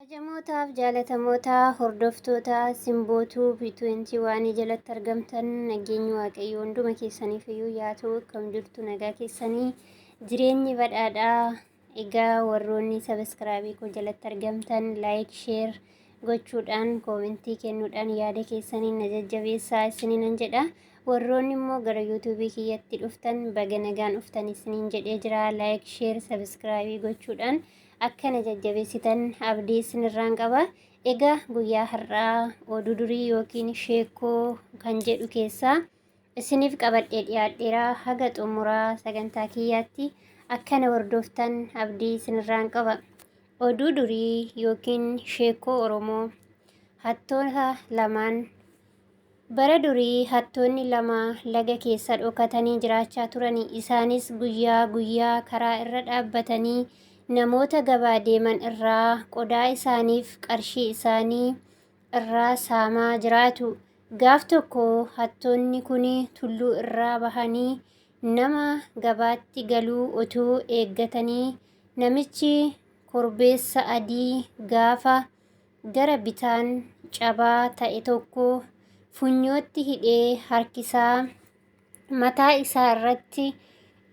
Kabajamootaaf jaalatamootaa hordoftoota simbootuu B20 waan jalatti argamtan nageenyi waaqayyoo hunduma keessaniif iyyuu yaa ta'u akkam jirtu nagaa keessanii jireenyi badhaadhaa. Egaa warroonni sabiskiraabii koo jalatti argamtan laayik sheer gochuudhaan koomentii kennuudhaan yaada keessaniin na jajjabeessaa isiniin jedha. Warroonni immoo gara yuutuubii kiyyatti dhuftan baga nagaan dhuftan isiniin jedhee jira. Laayik sheer sabiskiraabii gochuudhaan akkana jajjabeessitan abdii isinirraan qaba. Egaa guyyaa har'aa oduu durii yookiin sheekoo kan jedhu keessaa isiniif qabadhee dhiyaadheera. Haga xumuraa sagantaa kiyyaatti akkana hordoftan abdii isinirraan qaba. Oduu durii yookiin sheekoo Oromoo hattoota lamaan. Bara durii hattoonni lama laga keessa dhokatanii jiraachaa turani. Isaanis guyyaa guyyaa karaa irra dhaabbatanii namoota gabaa deeman irraa qodaa isaaniif qarshii isaanii irraa saamaa jiraatu. Gaaf tokko hattoonni kun tulluu irraa bahanii nama gabaatti galuu utuu eeggatanii namichi korbeessa adii gaafa gara bitaan cabaa ta'e tokko funyootti hidhee harkisaa mataa isaa irratti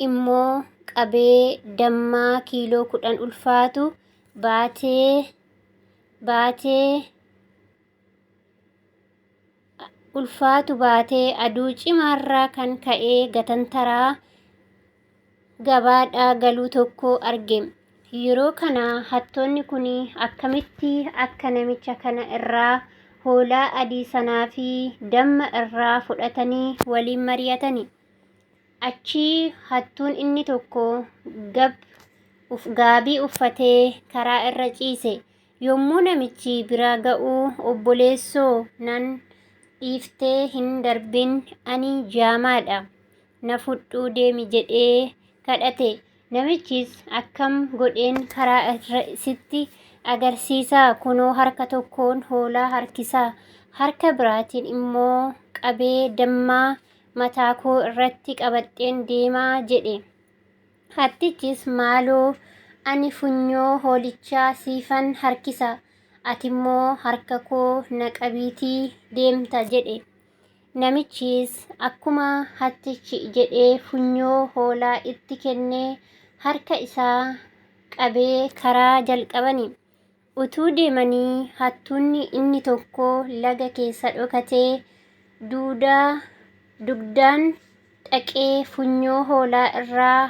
immoo qabee dammaa kiiloo 10 ulfaatu baatee aduu cimaarraa kan ka'ee gatantaraa gabaadhaa galuu tokko arge. Yeroo kana hattoonni kun akkamitti akka namicha kana irraa hoolaa adii sanaa fi damma irraa fudhatanii waliin mari'atani. Achii hattuun inni tokko gaabii uffatee karaa irra ciise. Yommuu namichi bira ga'u obboleessoo nan dhiiftee hin darbin ani jaamaadha na fudhuu deemi jedhee kadhate. Namichis akkam godheen karaa irra sitti agarsiisaa kunoo harka tokkoon hoolaa harkisaa harka biraatiin immoo qabee dammaa mataa koo irratti qabadheen deemaa jedhe. Hattichis maaloo ani funyoo hoolichaa siifan harkisa ati immoo harka koo na qabiitii deemta jedhe. Namichis akkuma hattichi jedhee funyoo hoolaa itti kennee harka isaa qabee karaa jalqabani. Utuu deemanii hattuunni inni tokko laga keessa dhokatee dugdaan dhaqee funyoo hoolaa irraa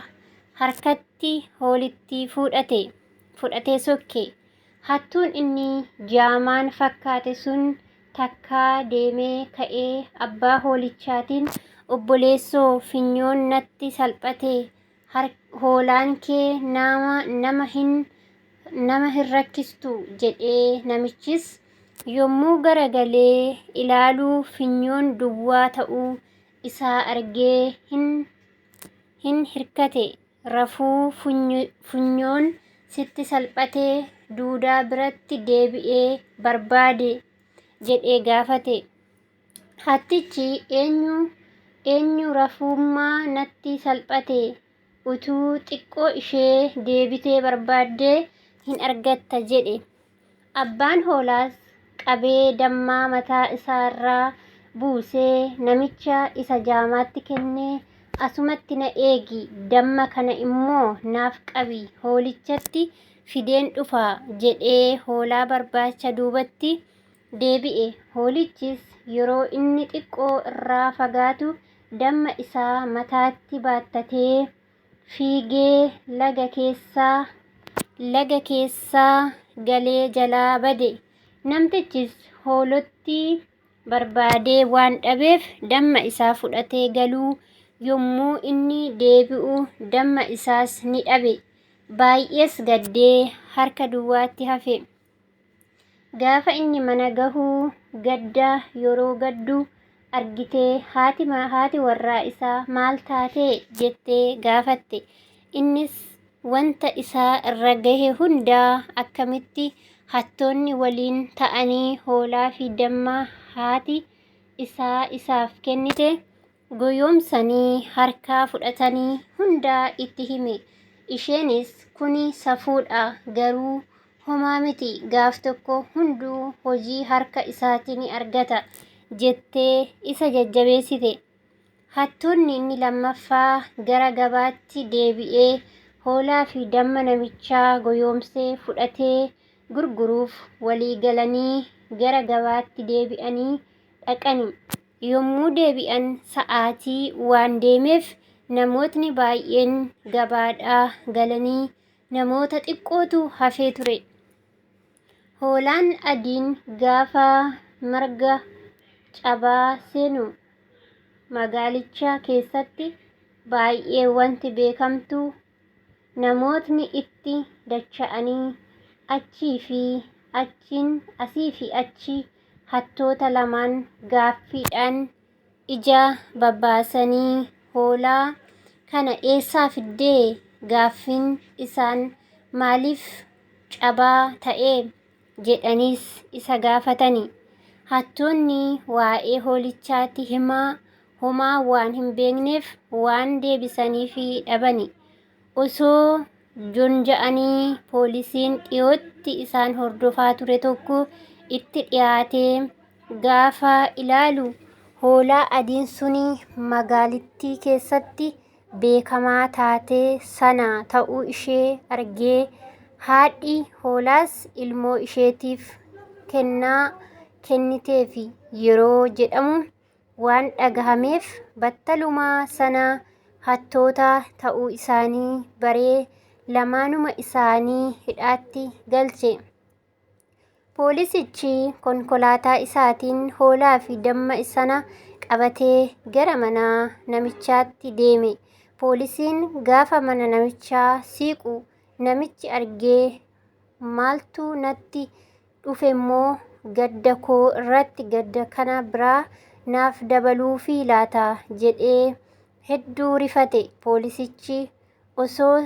harkatti hoolitti fudhatee sokke. Hattuun inni jaamaan fakkaate sun takkaa deemee ka'ee abbaa hoolichaatiin obboleessoo funyoon natti salphate hoolaan kee nama hin rakkistu jedhee. Namichis yommuu garagalee ilaaluu funyoon duwwaa ta'uu isaa argee hin hirkate. Rafuu funyoon sitti salphatee duudaa biratti deebi'ee barbaade jedhee gaafate. Hattichi eenyu rafummaa natti salphate utuu xiqqoo ishee deebitee barbaaddee hin argatta jedhe. Abbaan hoolaas qabee dammaa mataa isaarraa buusee namicha isa jaamaatti kennee asumatti na eegi damma kana immoo naaf qabi hoolichatti fideen dhufa jedhee hoolaa barbaacha duubatti deebi'e. Hoolichis yeroo inni xiqqoo irraa fagaatu damma isaa mataatti baattatee fiigee laga keessaa galee jalaa bade. Namtichis hoolotti barbaadee waan dhabeef damma isaa fudhatee galuu yommuu inni deebi'u damma isaas ni dhabe. Baay'ees gaddee harka duwwaatti hafe. Gaafa inni mana gahuu yeroo gaddu argitee haati warraa isaa maal taatee jettee gaafatte. Innis wanta isaa irra gahe hundaa akkamitti hattoonni waliin ta'anii hoolaa fi damma haati isaa isaaf kennite goyoomsanii harkaa fudhatanii hundaa itti hime. Isheenis kuni safuudha garuu homaa miti gaaf tokko hunduu hojii harka isaatii ni argata jettee isa jajjabeessite. Hattuunni inni lammaffaa gara gabaatti deebi'ee hoolaa fi damma namichaa goyoomsee fudhatee gurguruuf walii galanii gara gabaatti deebi'anii dhaqani. Yommuu deebi'an sa'aatii waan deemeef namootni baay'een gabaadhaa galanii namoota xiqqootu hafee ture. Hoolaan adiin gaafa marga cabaa seenu magaalicha keessatti baay'ee wanti beekamtu namootni itti dacha'anii asii fi achi hattoota lamaan gaaffiidhaan ija babbaasanii hoolaa kana eessaa fiddee gaaffiin isaan maaliif cabaa ta'e jedhaniis isa gaafatani. Hattoonni waa'ee hoolichaatti homaa waan hin beekneef waan deebisaniifi dhabani. Osoo jonja'anii poolisiin dhiyootti isaan hordofaa ture tokko itti dhiyaatee gaafa ilaalu hoolaa adiin suni magaalittii keessatti beekamaa taatee sana ta'uu ishee argee haadhi hoolaas ilmoo isheetiif kennaa kenniteefi yeroo jedhamu waan dhagahameef battalumaa sana hattoota ta'uu isaanii baree lamaanuma isaanii hidhaatti galche. Poolisichi konkolaataa isaatiin hoolaa fi damma sana qabatee gara mana namichaatti deeme. Poolisiin gaafa mana namichaa siqu namichi argee maaltu natti dhufemmoo gadda koo irratti gadda kana biraa naaf dabaluufi laata jedhee hedduu rifate. Poolisichi osoo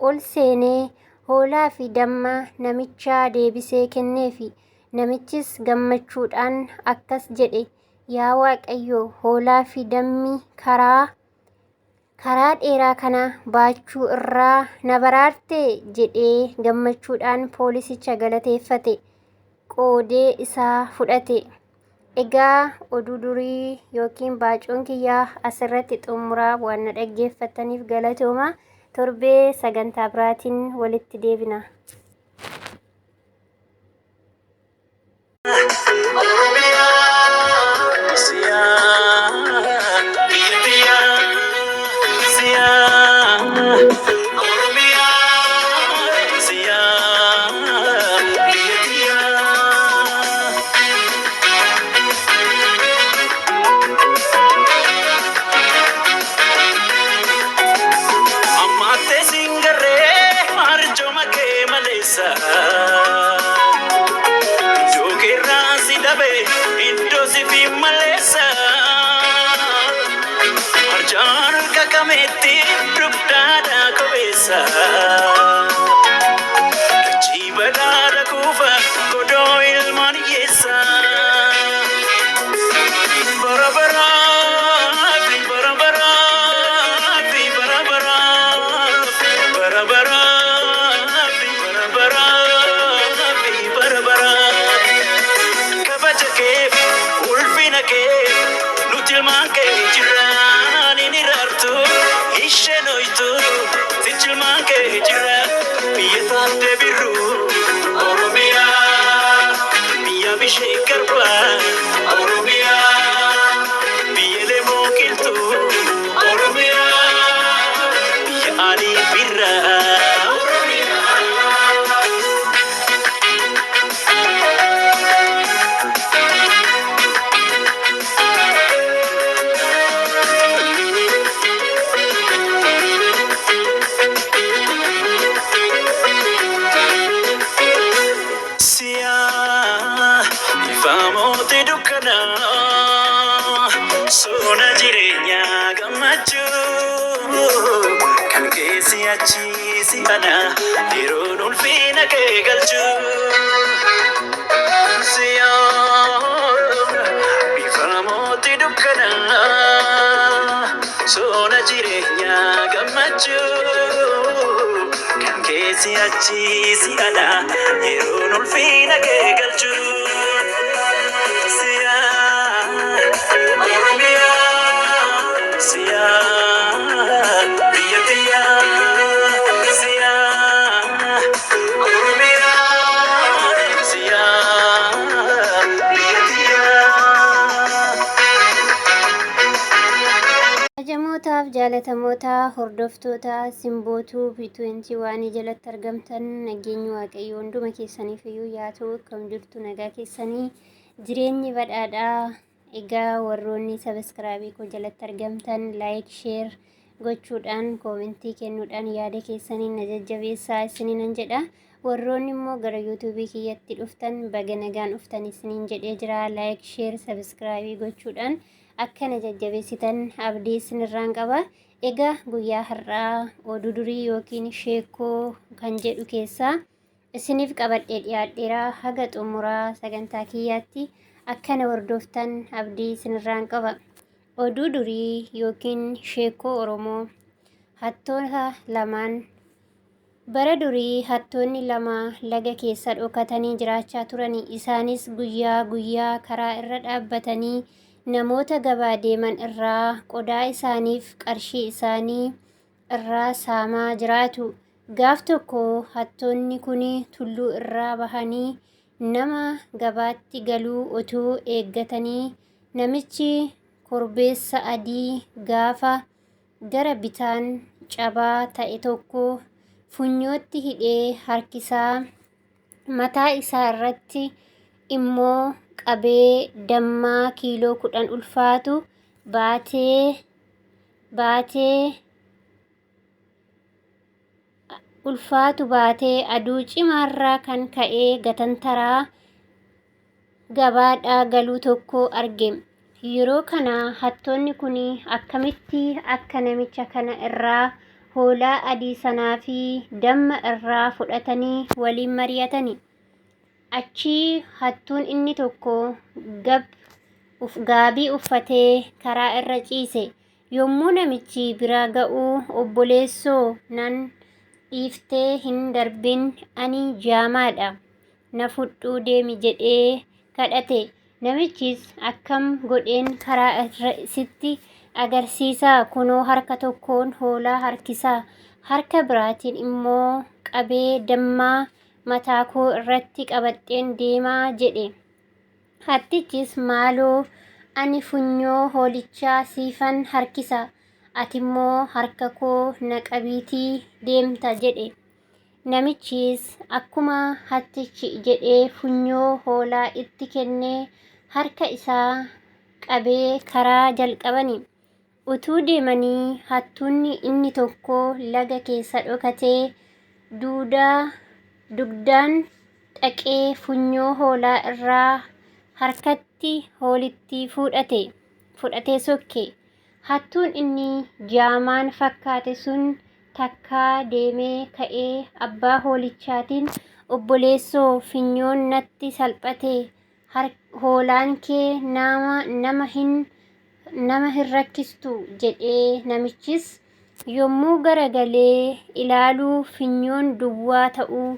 ol seenee hoolaa fi damma namichaa deebisee kenneefi. Namichis gammachuudhaan akkas jedhe, yaa Waaqayyo, hoolaa fi dammi karaa dheeraa kana baachuu irraa na baraarte jedhee gammachuudhaan poolisicha galateeffate. Qoodee isaa fudhate. Egaa oduu durii yookiin baacoon kiyyaa asirratti xumuraa. Waan na dhaggeeffataniif galatooma. Torbee sagantaa biraatiin walitti deebina. siachi siada yeroo ulfina kee galchu siya Oromia siya biyya siya Oromia siya biyya Ajamootaaf jaalatamootaa hordoftoota simbootuu B20 waan jalatti argamtan nageenyi waaqayyoo hunduma keessaniif iyyuu yaa ta'u akkam jirtu nagaa keessanii jireenyi badhaadhaa. Egaa warroonni sabiskiraabii koo jalatti argamtan laayik sheer gochuudhaan koomentii kennuudhaan yaada keessanii na jajjabeessaa isiniin jedha. Warroonni immoo gara yuutuubii kiyyatti dhuftan baga nagaan dhuftan isiniin jedhee jira. Laayik sheer sabiskiraabii gochuudhaan akkana jajjabeessitan abdii isinirraan qaba. Egaa guyyaa har'aa oduu durii yookiin sheekoo kan jedhu keessaa isiniif qabadhee dhiyaadheera. Haga xumuraa sagantaa kiyyaatti akkana hordoftan abdii isinirraan qaba. Oduu durii yookiin sheekoo Oromoo hattoota lamaan. Bara durii hattoonni lama laga keessa dhokatanii jiraachaa turani. Isaanis guyyaa guyyaa karaa irra dhaabbatanii namoota gabaa deeman irraa qodaa isaaniif qarshii isaanii irraa saamaa jiraatu. Gaaf tokko hattoonni kun tulluu irraa bahanii nama gabaatti galuu utuu eeggatanii namichi korbeessa adii gaafa gara bitaan cabaa ta'e tokko funyootti hidhee harkisaa mataa isaa irratti immoo qabee dammaa kiiloo 10 ulfaatu baatee aduu cimaarraa kan ka'ee gatantaraa gabaadhaa galuu tokko arge. Yeroo kana hattoonni kun akkamitti akka namicha kana irraa hoolaa adii sanaa fi damma irraa fudhatanii waliin mari'atani. Achii hattuun inni tokko gaabii uffatee karaa irra ciise. Yommuu namichi bira ga'u obboleessoo nan dhiiftee hin darbin ani jaamaadha na fudhuu deemi jedhee kadhate. Namichis akkam godheen karaa irra sitti agarsiisaa kunoo harka tokkoon hoolaa harkisaa harka biraatiin immoo qabee dammaa mataa koo irratti qabadheen deemaa jedhe. Hattichis maaloo ani funyoo hoolichaa siifan harkisa ati immoo harka koo na qabiitii deemta jedhe. Namichis akkuma hattichi jedhee funyoo hoolaa itti kennee harka isaa qabee karaa jalqabani. Utuu deemanii hattuunni inni tokko laga keessa dhokatee dugdaan dhaqee funyoo hoolaa irraa harkatti hoolitti fudhatee sokke. Hattuun inni jaamaan fakkaate sun takkaa deemee ka'ee abbaa hoolichaatiin obboleessoo funyoon natti salphate hoolaan kee nama hin rakkistu jedhee. Namichis yommuu garagalee ilaaluu funyoon duwwaa ta'uu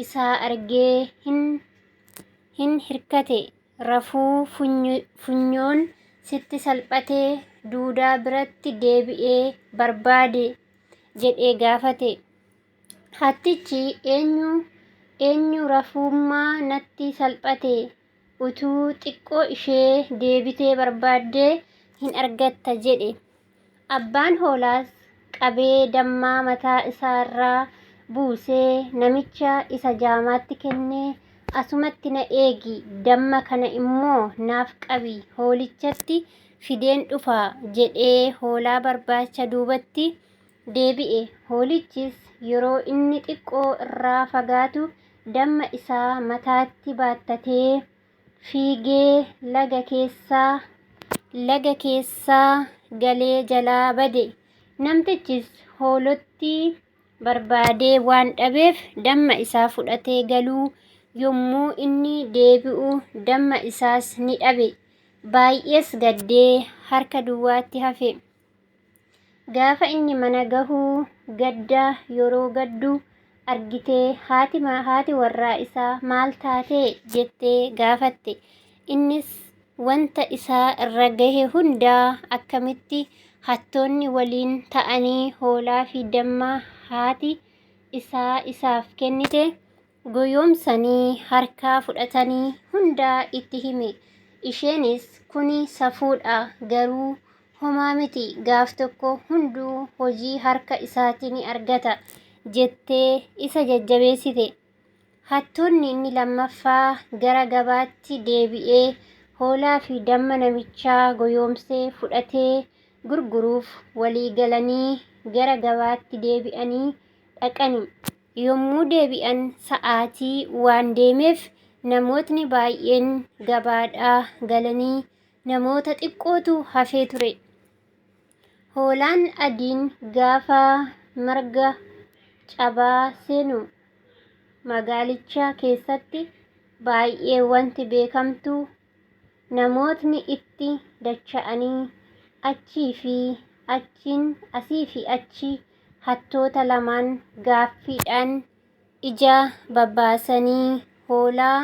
isaa argee hin hirkate. Rafuu funyoon sitti salphatee duudaa biratti deebi'ee barbaade jedhee gaafate. Hattichi eenyu rafummaa natti salphate utuu xiqqoo ishee deebitee barbaaddee hin argatta jedhe. Abbaan hoolaas qabee dammaa mataa isaarraa buusee namicha isa jaamaatti kennee asumatti na eegi damma kana immoo naaf qabi hoolichatti fideen dhufa jedhee hoolaa barbaacha duubatti deebi'e. Hoolichis yeroo inni xiqqoo irraa fagaatu damma isaa mataatti baattatee fiigee laga keessaa galee jalaa bade. Namtichis hoolotti barbaadee waan dhabeef damma isaa fudhatee galuu yommuu inni deebi'u damma isaas ni dhabe. Baay'ees gaddee harka duwwaatti hafe. Gaafa inni mana gahuu gadda yeroo gaddu argitee haati warraa isaa maal taatee jettee gaafatte. Innis wanta isaa irra gahe hundaa akkamitti hattoonni waliin ta'anii hoolaa fi damma haati isaa isaaf kennite goyoomsanii harkaa fudhatanii hundaa itti hime. Isheenis kuni safuudha garuu homaa miti gaaf tokko hunduu hojii harka isaatii ni argata jettee isa jajjabeessite. Hattoonni inni lammaffaa gara gabaatti deebi'ee hoolaa fi damma namichaa goyoomsee fudhatee gurguruuf walii galanii gara gabaatti deebi'anii dhaqani. Yommuu deebi'an sa'aatii waan deemeef namootni baay'een gabaadhaa galanii namoota xiqqootu hafee ture. Hoolaan adiin gaafa marga cabaa seenu magaalicha keessatti baay'ee wanti beekamtu namootni itti dacha'anii asii fi achi hattoota lamaan gaaffiidhaan ija babbaasanii hoolaa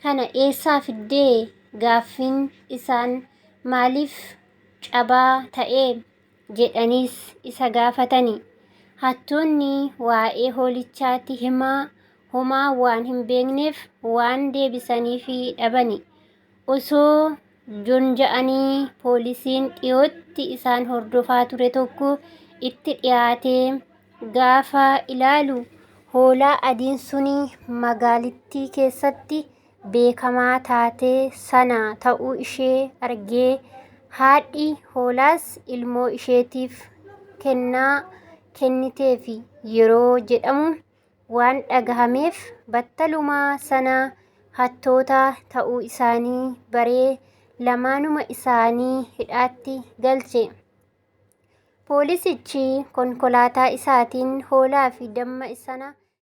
kana eessaa fiddee gaaffiin isaan maaliif cabaa ta'e jedhaniis isa gaafatani. Hattoonni waa'ee hoolichaatti homaa waan hin beekneef waan deebisanii fi dhabani. Osoo jonja'anii poolisiin dhiyootti isaan hordofaa ture tokko itti dhiyaatee gaafa ilaalu hoolaa adiin suni magaalittii keessatti beekamaa taatee sana ta'uu ishee argee haadhi hoolaas ilmoo isheetiif kenniteefi yeroo jedhamu waan dhagahameef battalumaa sana hattoota ta'uu isaanii baree lamaanuma isaanii hidhaatti galche. Poolisichi konkolaataa isaatiin hoolaa fi damma sana